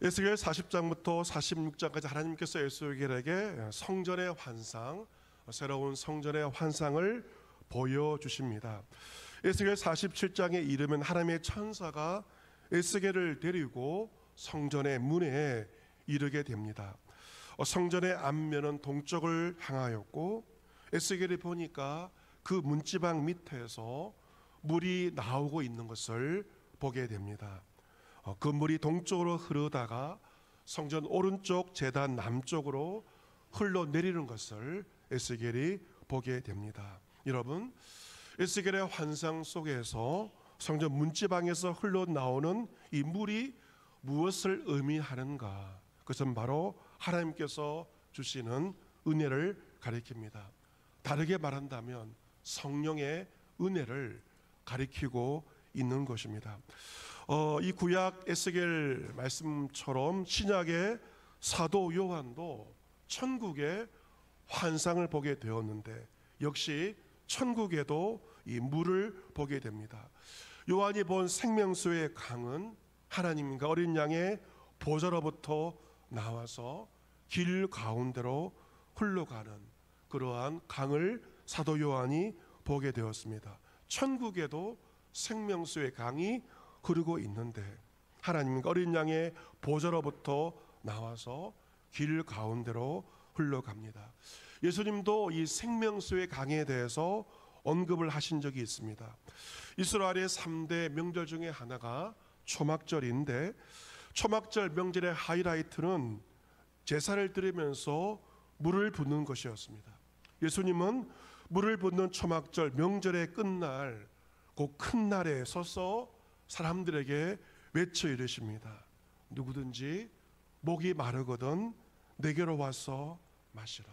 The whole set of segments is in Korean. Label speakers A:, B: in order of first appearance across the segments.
A: 에스겔 40장부터 46장까지 하나님께서 에스겔에게 성전의 환상, 새로운 성전의 환상을 보여주십니다. 에스겔 47장에 이르면 하나님의 천사가 에스겔을 데리고 성전의 문에 이르게 됩니다. 성전의 앞면은 동쪽을 향하였고 에스겔이 보니까 그 문지방 밑에서 물이 나오고 있는 것을 보게 됩니다. 그 물이 동쪽으로 흐르다가 성전 오른쪽 제단 남쪽으로 흘러내리는 것을 에스겔이 보게 됩니다. 여러분, 에스겔의 환상 속에서 성전 문지방에서 흘러나오는 이 물이 무엇을 의미하는가? 그것은 바로 하나님께서 주시는 은혜를 가리킵니다. 다르게 말한다면 성령의 은혜를 가리키고 있는 것입니다. 이 구약 에스겔 말씀처럼 신약의 사도 요한도 천국의 환상을 보게 되었는데 역시 천국에도 이 물을 보게 됩니다. 요한이 본 생명수의 강은 하나님과 어린 양의 보좌로부터 나와서 길 가운데로 흘러가는 그러한 강을 사도 요한이 보게 되었습니다. 천국에도 생명수의 강이 흐르고 있는데 하나님과 어린 양의 보좌로부터 나와서 길 가운데로 흘러갑니다. 예수님도 이 생명수의 강에 대해서 언급을 하신 적이 있습니다. 이스라엘의 3대 명절 중에 하나가 초막절인데 초막절 명절의 하이라이트는 제사를 드리면서 물을 붓는 것이었습니다. 예수님은 물을 붓는 초막절 명절의 끝날 그 큰 날에 서서 사람들에게 외쳐 이르십니다. 누구든지 목이 마르거든 내게로 와서 마시라.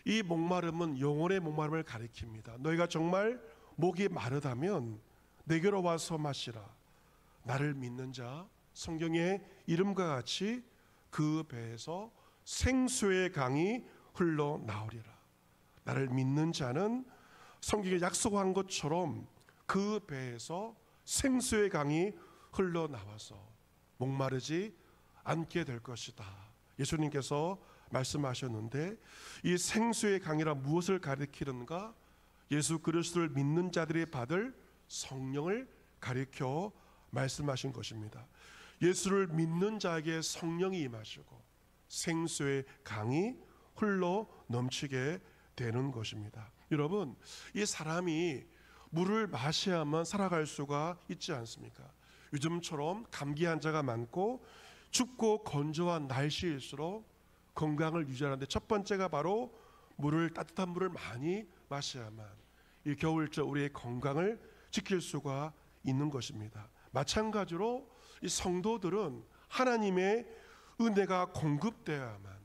A: 이 목마름은 영혼의 목마름을 가리킵니다. 너희가 정말 목이 마르다면 내게로 와서 마시라. 나를 믿는 자 성경의 이름과 같이 그 배에서 생수의 강이 흘러나오리라. 나를 믿는 자는 성경에 약속한 것처럼 그 배에서 생수의 강이 흘러나와서 목마르지 않게 될 것이다. 예수님께서 말씀하셨는데 이 생수의 강이라 무엇을 가리키는가? 예수 그리스도를 믿는 자들이 받을 성령을 가리켜 말씀하신 것입니다. 예수를 믿는 자에게 성령이 임하시고 생수의 강이 흘러 넘치게 되는 것입니다. 여러분, 이 사람이 물을 마셔야만 살아갈 수가 있지 않습니까? 요즘처럼 감기 환자가 많고 춥고 건조한 날씨일수록 건강을 유지하는데 첫 번째가 바로 물을, 따뜻한 물을 많이 마셔야만 이 겨울철 우리의 건강을 지킬 수가 있는 것입니다. 마찬가지로 이 성도들은 하나님의 은혜가 공급되어야만,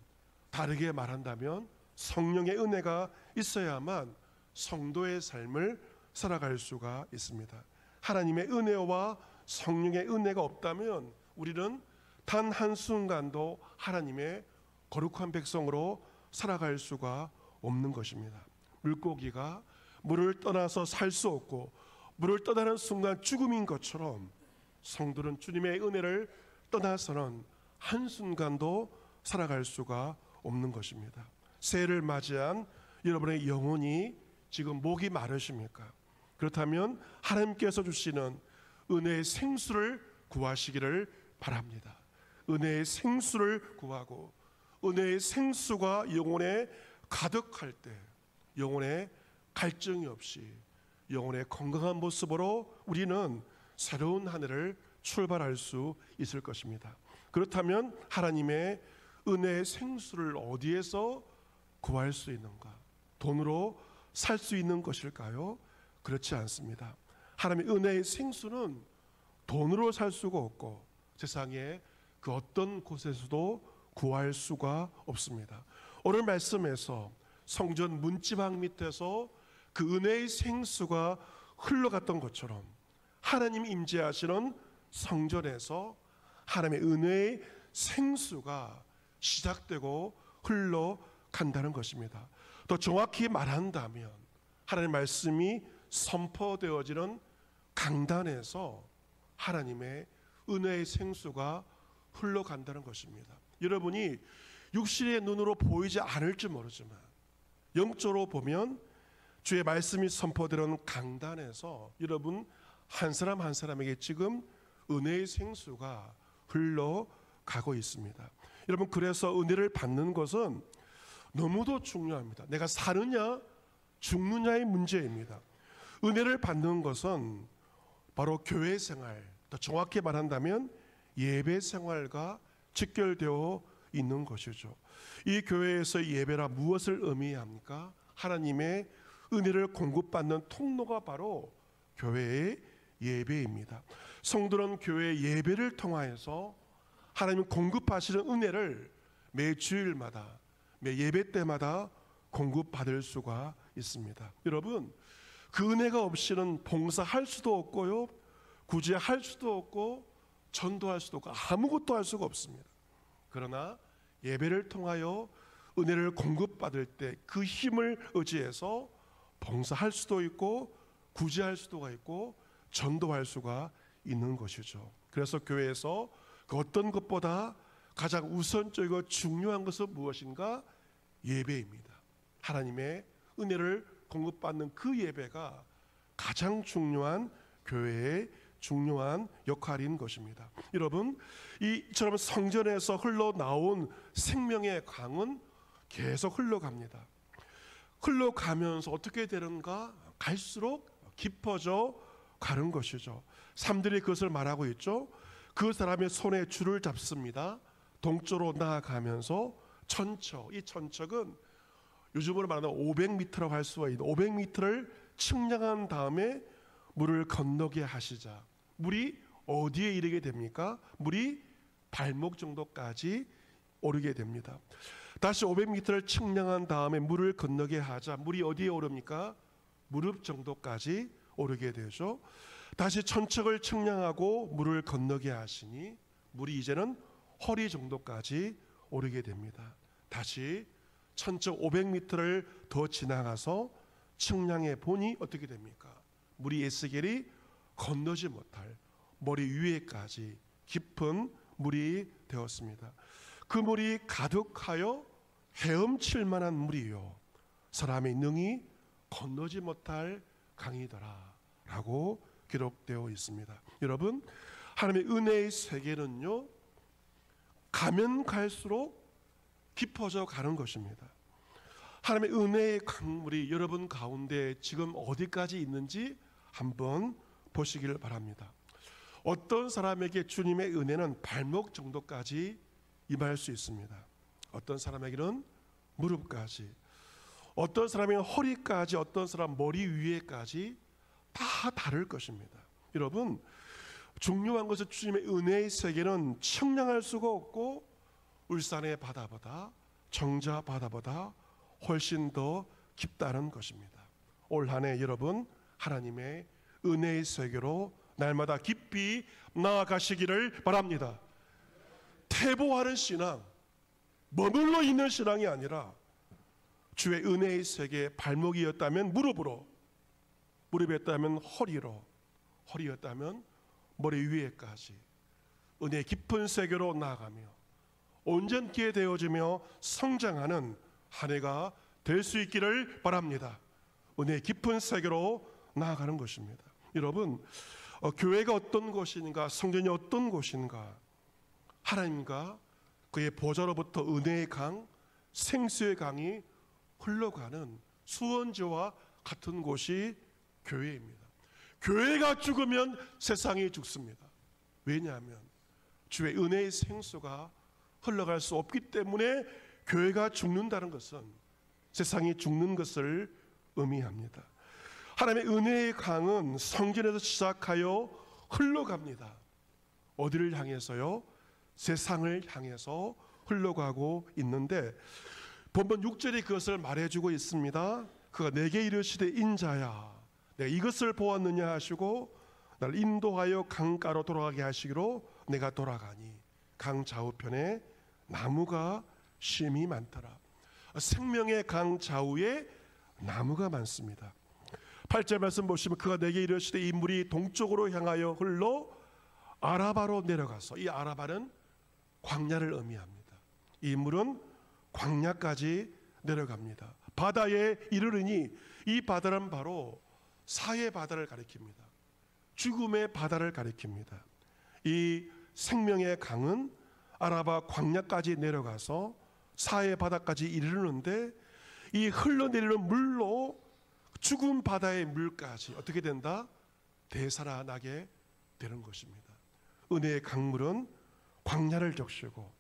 A: 다르게 말한다면 성령의 은혜가 있어야만 성도의 삶을 살아갈 수가 있습니다. 하나님의 은혜와 성령의 은혜가 없다면 우리는 단 한순간도 하나님의 거룩한 백성으로 살아갈 수가 없는 것입니다. 물고기가 물을 떠나서 살 수 없고 물을 떠나는 순간 죽음인 것처럼 성도는 주님의 은혜를 떠나서는 한순간도 살아갈 수가 없는 것입니다. 새해를 맞이한 여러분의 영혼이 지금 목이 마르십니까? 그렇다면 하나님께서 주시는 은혜의 생수를 구하시기를 바랍니다. 은혜의 생수를 구하고 은혜의 생수가 영혼에 가득할 때 영혼에 갈증이 없이 영혼의 건강한 모습으로 우리는 새로운 한 해를 출발할 수 있을 것입니다. 그렇다면 하나님의 은혜의 생수를 어디에서 구할 수 있는가? 돈으로 살 수 있는 것일까요? 그렇지 않습니다. 하나님의 은혜의 생수는 돈으로 살 수가 없고 세상에 그 어떤 곳에서도 구할 수가 없습니다. 오늘 말씀에서 성전 문지방 밑에서 그 은혜의 생수가 흘러갔던 것처럼 하나님이 임재하시는 성전에서 하나님의 은혜의 생수가 시작되고 흘러간다는 것입니다. 더 정확히 말한다면 하나님의 말씀이 선포되어지는 강단에서 하나님의 은혜의 생수가 흘러간다는 것입니다. 여러분이 육신의 눈으로 보이지 않을지 모르지만 영적으로 보면 주의 말씀이 선포되는 강단에서 여러분 한 사람 한 사람에게 지금 은혜의 생수가 흘러가고 있습니다. 여러분, 그래서 은혜를 받는 것은 너무도 중요합니다. 내가 사느냐 죽느냐의 문제입니다. 은혜를 받는 것은 바로 교회 생활, 더 정확히 말한다면 예배 생활과 직결되어 있는 것이죠. 이 교회에서 예배라 무엇을 의미합니까? 하나님의 은혜를 공급받는 통로가 바로 교회의 예배입니다. 성도는 교회 예배를 통하여서 하나님 공급하시는 은혜를 매 주일마다, 매 예배 때마다 공급받을 수가 있습니다. 여러분, 그 은혜가 없이는 봉사할 수도 없고요, 구제할 수도 없고, 전도할 수도 없고, 아무것도 할 수가 없습니다. 그러나 예배를 통하여 은혜를 공급받을 때 그 힘을 의지해서 봉사할 수도 있고, 구제할 수도 있고, 전도할 수가 있는 것이죠. 그래서 교회에서 그 어떤 것보다 가장 우선적이고 중요한 것은 무엇인가? 예배입니다. 하나님의 은혜를 공급받는 그 예배가 가장 중요한 교회의 중요한 역할인 것입니다. 여러분, 이처럼 성전에서 흘러나온 생명의 강은 계속 흘러갑니다. 흘러가면서 어떻게 되는가? 갈수록 깊어져 가는 것이죠. 사람들이 그것을 말하고 있죠. 그 사람의 손에 줄을 잡습니다. 동쪽으로 나아가면서 천척, 이 천척은 요즘으로 말하면 500m라고 할 수가 있는 500m를 측량한 다음에 물을 건너게 하시자. 물이 어디에 이르게 됩니까? 물이 발목 정도까지 오르게 됩니다. 다시 500m를 측량한 다음에 물을 건너게 하자. 물이 어디에 오릅니까? 무릎 정도까지 오르게 되죠. 다시 천척을 측량하고 물을 건너게 하시니 물이 이제는 허리 정도까지 오르게 됩니다. 다시 천척 500m를 더 지나가서 측량해 보니 어떻게 됩니까? 물이 에스겔이 건너지 못할 머리 위에까지 깊은 물이 되었습니다. 그 물이 가득하여 헤엄칠 만한 물이요, 사람의 능히 건너지 못할 강이더라 라고 기록되어 있습니다. 여러분, 하나님의 은혜의 세계는요, 가면 갈수록 깊어져 가는 것입니다. 하나님의 은혜의 강물이 여러분 가운데 지금 어디까지 있는지 한번 보시기를 바랍니다. 어떤 사람에게 주님의 은혜는 발목 정도까지 임할 수 있습니다. 어떤 사람에게는 무릎까지, 어떤 사람에게는 허리까지, 어떤 사람 머리 위에까지 다 다를 것입니다. 여러분, 중요한 것은 주님의 은혜의 세계는 측량할 수가 없고 울산의 바다보다, 정자 바다보다 훨씬 더 깊다는 것입니다. 올 한 해 여러분, 하나님의 은혜의 세계로 날마다 깊이 나아가시기를 바랍니다. 퇴보하는 신앙, 머물러 있는 신앙이 아니라 주의 은혜의 세계에 발목이었다면 무릎으로, 무릎이었다면 허리로, 허리였다면 머리 위에까지 은혜의 깊은 세계로 나아가며 온전케 되어지며 성장하는 한 해가 될 수 있기를 바랍니다. 은혜의 깊은 세계로 나아가는 것입니다. 여러분, 교회가 어떤 곳인가, 성전이 어떤 곳인가, 하나님과 그의 보좌로부터 은혜의 강, 생수의 강이 흘러가는 수원지와 같은 곳이 교회입니다. 교회가 죽으면 세상이 죽습니다. 왜냐하면 주의 은혜의 생수가 흘러갈 수 없기 때문에 교회가 죽는다는 것은 세상이 죽는 것을 의미합니다. 하나님의 은혜의 강은 성전에서 시작하여 흘러갑니다. 어디를 향해서요? 세상을 향해서 흘러가고 있는데 본문 6절이 그것을 말해주고 있습니다. 그가 내게 이르시되 인자야, 내가 이것을 보았느냐 하시고 나를 인도하여 강가로 돌아가게 하시기로 내가 돌아가니 강 좌우편에 나무가 심이 많더라. 생명의 강 좌우에 나무가 많습니다. 8절 말씀 보시면 그가 내게 이르시되 이 물이 동쪽으로 향하여 흘러 아라바로 내려가서, 이 아라바는 광야를 의미합니다. 이 물은 광야까지 내려갑니다. 바다에 이르르니 이 바다는 바로 사해 바다를 가리킵니다. 죽음의 바다를 가리킵니다. 이 생명의 강은 아라바 광야까지 내려가서 사해 바다까지 이르르는데 이 흘러내리는 물로 죽은 바다의 물까지 어떻게 된다? 되살아나게 되는 것입니다. 은혜의 강물은 광야를 적시고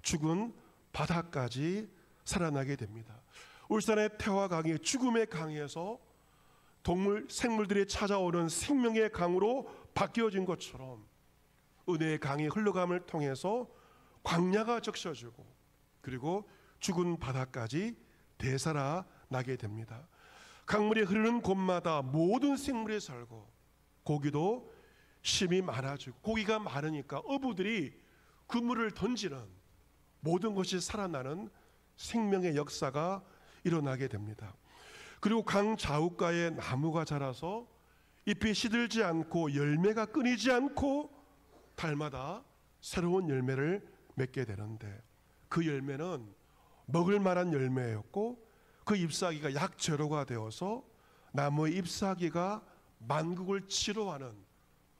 A: 죽은 바다까지 살아나게 됩니다. 울산의 태화강이 죽음의 강에서 생물들이 찾아오는 생명의 강으로 바뀌어진 것처럼 은혜의 강이 흘러감을 통해서 광야가 적셔지고 그리고 죽은 바다까지 되살아나게 됩니다. 강물이 흐르는 곳마다 모든 생물이 살고 고기도 심이 많아지고 고기가 많으니까 어부들이 그물을 던지는 모든 것이 살아나는 생명의 역사가 일어나게 됩니다. 그리고 강 좌우가에 나무가 자라서 잎이 시들지 않고 열매가 끊이지 않고 달마다 새로운 열매를 맺게 되는데 그 열매는 먹을 만한 열매였고 그 잎사귀가 약재료가 되어서 나무의 잎사귀가 만국을 치료하는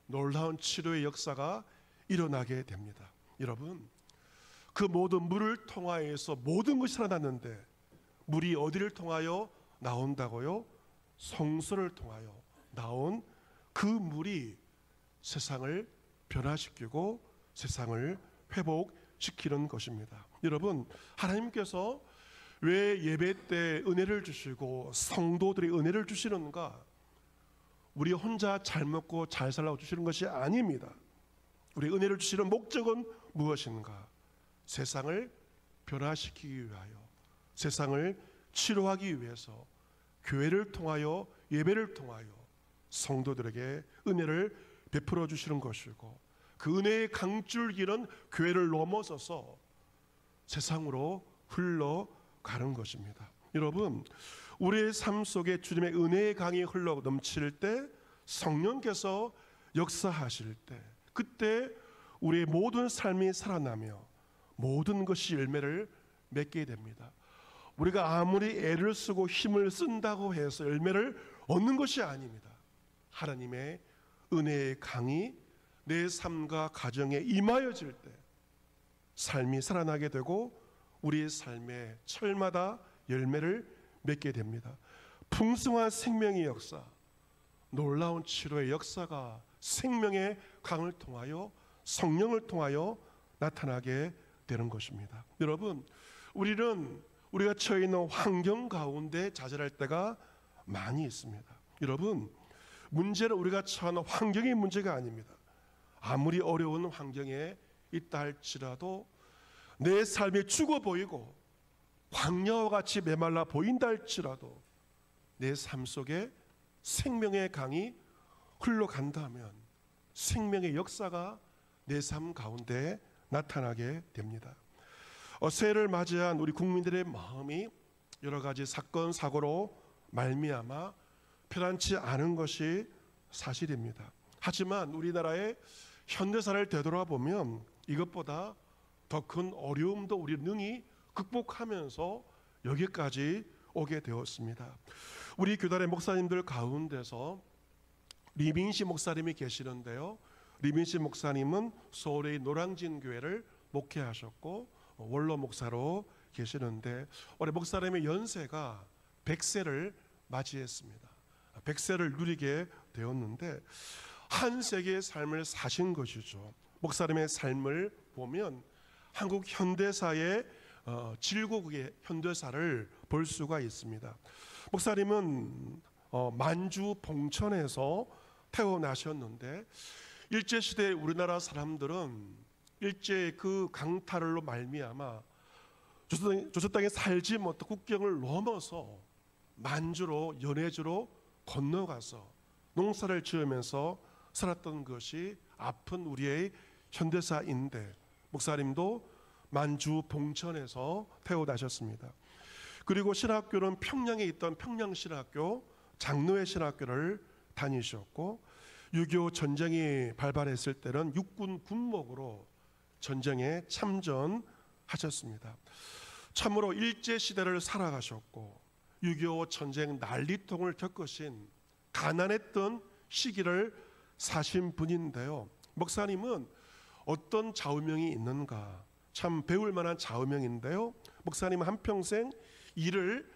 A: 놀라운 치료의 역사가 일어나게 됩니다. 여러분, 그 모든 물을 통하여서 모든 것이 살아났는데 물이 어디를 통하여 나온다고요? 성소를 통하여 나온 그 물이 세상을 변화시키고 세상을 회복시키는 것입니다. 여러분, 하나님께서 왜 예배 때 은혜를 주시고 성도들이 은혜를 주시는가? 우리 혼자 잘 먹고 잘 살라고 주시는 것이 아닙니다. 우리 은혜를 주시는 목적은 무엇인가? 세상을 변화시키기 위하여, 세상을 치료하기 위해서 교회를 통하여 예배를 통하여 성도들에게 은혜를 베풀어 주시는 것이고 그 은혜의 강줄기는 교회를 넘어서서 세상으로 흘러가는 것입니다. 여러분, 우리의 삶 속에 주님의 은혜의 강이 흘러 넘칠 때 성령께서 역사하실 때 그때 우리의 모든 삶이 살아나며 모든 것이 열매를 맺게 됩니다. 우리가 아무리 애를 쓰고 힘을 쓴다고 해서 열매를 얻는 것이 아닙니다. 하나님의 은혜의 강이 내 삶과 가정에 임하여질 때 삶이 살아나게 되고 우리의 삶에 철마다 열매를 맺게 됩니다. 풍성한 생명의 역사, 놀라운 치료의 역사가 생명의 강을 통하여 성령을 통하여 나타나게 되는 것입니다. 여러분, 우리가 처해 있는 환경 가운데 좌절할 때가 많이 있습니다. 여러분, 문제는 우리가 처하는 환경이 문제가 아닙니다. 아무리 어려운 환경에 있다 할지라도 내 삶이 죽어 보이고 광야와 같이 메말라 보인다 할지라도 내 삶 속에 생명의 강이 흘러간다면 생명의 역사가 내 삶 가운데 나타나게 됩니다. 새해를 맞이한 우리 국민들의 마음이 여러 가지 사건 사고로 말미암아 편안치 않은 것이 사실입니다. 하지만 우리나라의 현대사를 되돌아보면 이것보다 더 큰 어려움도 우리 능히 극복하면서 여기까지 오게 되었습니다. 우리 교단의 목사님들 가운데서 리민시 목사님이 계시는데요. 리민시 목사님은 서울의 노량진 교회를 목회하셨고 원로 목사로 계시는데 올해 목사님의 연세가 100세를 맞이했습니다. 100세를 누리게 되었는데 한 세기의 삶을 사신 것이죠. 목사님의 삶을 보면 한국 현대사의 질곡의 현대사를 볼 수가 있습니다. 목사님은 만주 봉천에서 태어나셨는데 일제시대 우리나라 사람들은 일제 그 강탈로 말미암아 조선 땅에 살지 못한 국경을 넘어서 만주로 연해주로 건너가서 농사를 지으면서 살았던 것이 아픈 우리의 현대사인데 목사님도 만주 봉천에서 태어나셨습니다. 그리고 신학교는 평양에 있던 평양신학교 장로회 신학교를 다니셨고 6.25 전쟁이 발발했을 때는 육군 군목으로 전쟁에 참전하셨습니다. 참으로 일제시대를 살아가셨고 6.25 전쟁 난리통을 겪으신 가난했던 시기를 사신 분인데요. 목사님은 어떤 좌우명이 있는가? 참 배울 만한 좌우명인데요. 목사님은 한평생 일을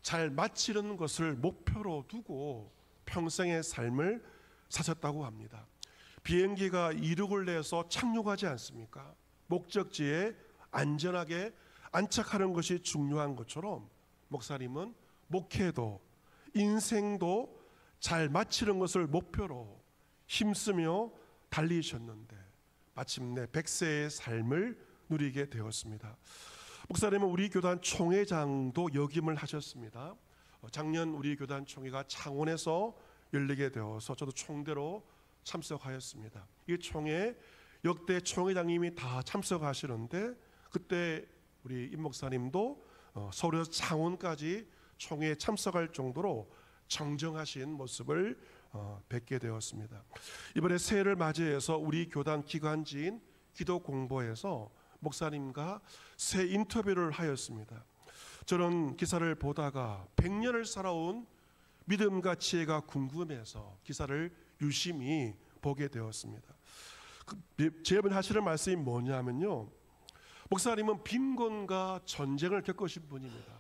A: 잘 마치는 것을 목표로 두고 평생의 삶을 사셨다고 합니다. 비행기가 이륙을 해서 착륙하지 않습니까? 목적지에 안전하게 안착하는 것이 중요한 것처럼 목사님은 목회도 인생도 잘 마치는 것을 목표로 힘쓰며 달리셨는데 마침내 100세의 삶을 누리게 되었습니다. 목사님은 우리 교단 총회장도 역임을 하셨습니다. 작년 우리 교단 총회가 창원에서 열리게 되어서 저도 총대로 참석하였습니다. 이 총회 역대 총회장님이 다 참석하시는데 그때 우리 임 목사님도 서울에서 창원까지 총회에 참석할 정도로 정정하신 모습을 뵙게 되었습니다. 이번에 새해를 맞이해서 우리 교단 기관지인 기도공보에서 목사님과 새 인터뷰를 하였습니다. 저는 기사를 보다가 100년을 살아온 믿음과 지혜가 궁금해서 기사를 유심히 보게 되었습니다. 제번 하시는 말씀이 뭐냐면요, 목사님은 빈곤과 전쟁을 겪으신 분입니다.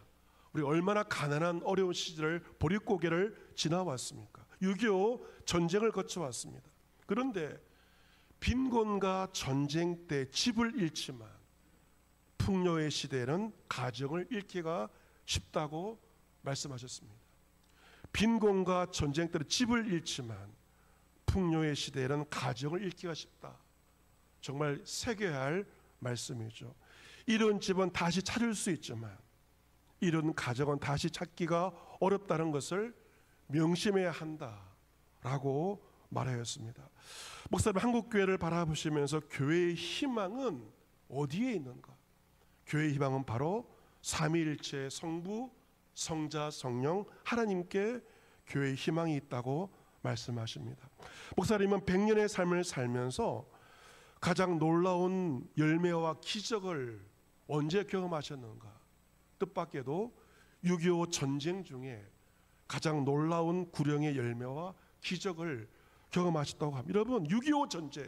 A: 우리 얼마나 가난한 어려운 시절을 보릿고개를 지나왔습니까? 6.25 전쟁을 거쳐왔습니다. 그런데 빈곤과 전쟁 때 집을 잃지만 풍요의 시대에는 가정을 잃기가 쉽다고 말씀하셨습니다. 빈곤과 전쟁 때는 집을 잃지만 풍요의 시대에는 가정을 잃기가 쉽다. 정말 새겨야 할 말씀이죠. 이런 집은 다시 찾을 수 있지만 이런 가정은 다시 찾기가 어렵다는 것을 명심해야 한다라고 말하였습니다. 목사님 한국교회를 바라보시면서 교회의 희망은 어디에 있는가? 교회의 희망은 바로 삼위일체 성부, 성자, 성령 하나님께 교회의 희망이 있다고 말씀하십니다. 목사님은 100년의 삶을 살면서 가장 놀라운 열매와 기적을 언제 경험하셨는가? 뜻밖에도 6.25 전쟁 중에 가장 놀라운 구령의 열매와 기적을 경험하셨다고 합니다. 여러분, 6.25 전쟁,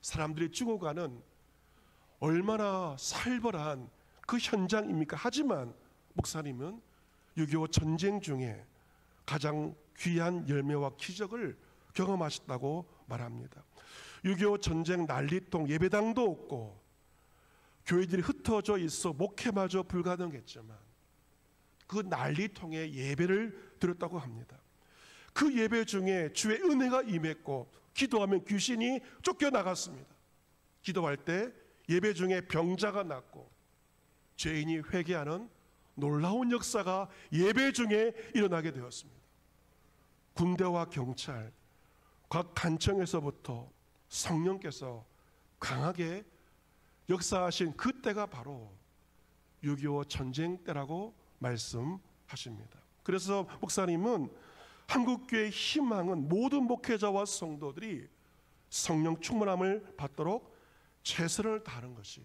A: 사람들이 죽어가는 얼마나 살벌한 그 현장입니까? 하지만 목사님은 6.25 전쟁 중에 가장 귀한 열매와 기적을 경험하셨다고 말합니다. 6.25 전쟁 난리통, 예배당도 없고 교회들이 흩어져 있어 목회마저 불가능했지만 그 난리통에 예배를 드렸다고 합니다. 그 예배 중에 주의 은혜가 임했고 기도하면 귀신이 쫓겨나갔습니다. 기도할 때 예배 중에 병자가 낫고 죄인이 회개하는 놀라운 역사가 예배 중에 일어나게 되었습니다. 군대와 경찰, 각 간청에서부터 성령께서 강하게 역사하신 그때가 바로 6.25 전쟁 때라고 말씀하십니다. 그래서 목사님은 한국교회의 희망은 모든 목회자와 성도들이 성령 충만함을 받도록 최선을 다하는 것이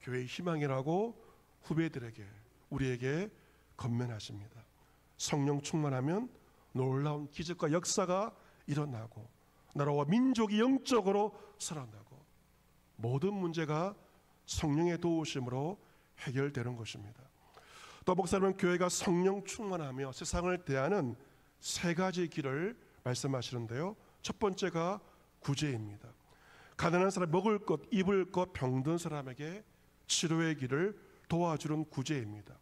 A: 교회의 희망이라고 후배들에게, 우리에게 권면하십니다. 성령 충만하면 놀라운 기적과 역사가 일어나고 나라와 민족이 영적으로 살아나고 모든 문제가 성령의 도우심으로 해결되는 것입니다. 또 목사님은 교회가 성령 충만하며 세상을 대하는 세 가지 길을 말씀하시는데요. 첫 번째가 구제입니다. 가난한 사람 먹을 것, 입을 것, 병든 사람에게 치료의 길을 도와주는 구제입니다.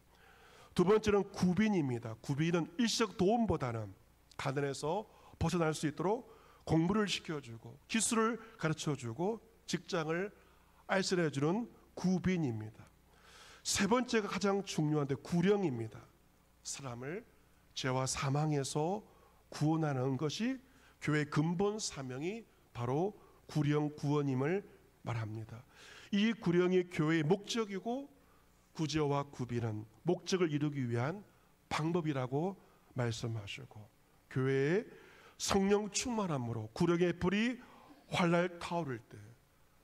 A: 두 번째는 구빈입니다. 구빈은 일시적 도움보다는 가난에서 벗어날 수 있도록 공부를 시켜주고 기술을 가르쳐주고 직장을 알선해주는 구빈입니다. 세 번째가 가장 중요한데 구령입니다. 사람을 죄와 사망에서 구원하는 것이 교회의 근본 사명이 바로 구령 구원임을 말합니다. 이 구령이 교회의 목적이고 구제와 구빈은 목적을 이루기 위한 방법이라고 말씀하시고 교회의 성령 충만함으로 구령의 불이 활활 타오를 때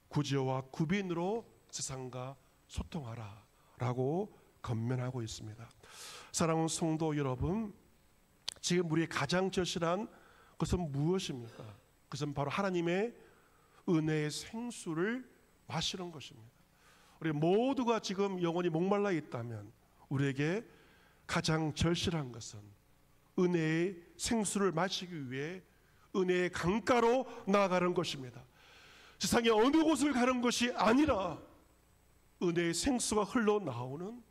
A: 구제와 구빈으로 세상과 소통하라 라고 권면하고 있습니다. 사랑하는 성도 여러분, 지금 우리의 가장 절실한 것은 무엇입니까? 그것은 바로 하나님의 은혜의 생수를 마시는 것입니다. 우리 모두가 지금 영혼이 목말라 있다면 우리에게 가장 절실한 것은 은혜의 생수를 마시기 위해 은혜의 강가로 나아가는 것입니다. 세상에 어느 곳을 가는 것이 아니라 은혜의 생수가 흘러나오는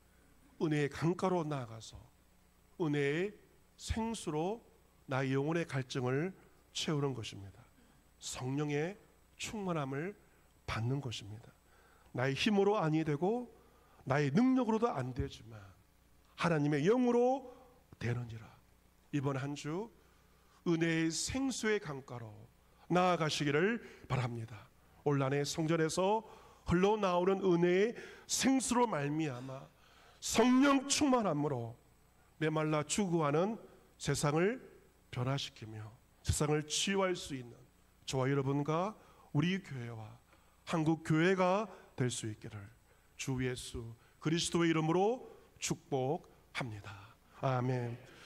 A: 은혜의 강가로 나아가서 은혜의 생수로 나의 영혼의 갈증을 채우는 것입니다. 성령의 충만함을 받는 것입니다. 나의 힘으로 아니 되고 나의 능력으로도 안 되지만 하나님의 영으로 되느니라. 이번 한 주 은혜의 생수의 강가로 나아가시기를 바랍니다. 올한해 성전에서 흘러나오는 은혜의 생수로 말미암아 성령 충만함으로 메말라 죽어가는 세상을 변화시키며 세상을 치유할 수 있는 저와 여러분과 우리 교회와 한국 교회가 될 수 있기를 주 예수 그리스도의 이름으로 축복합니다. 아멘.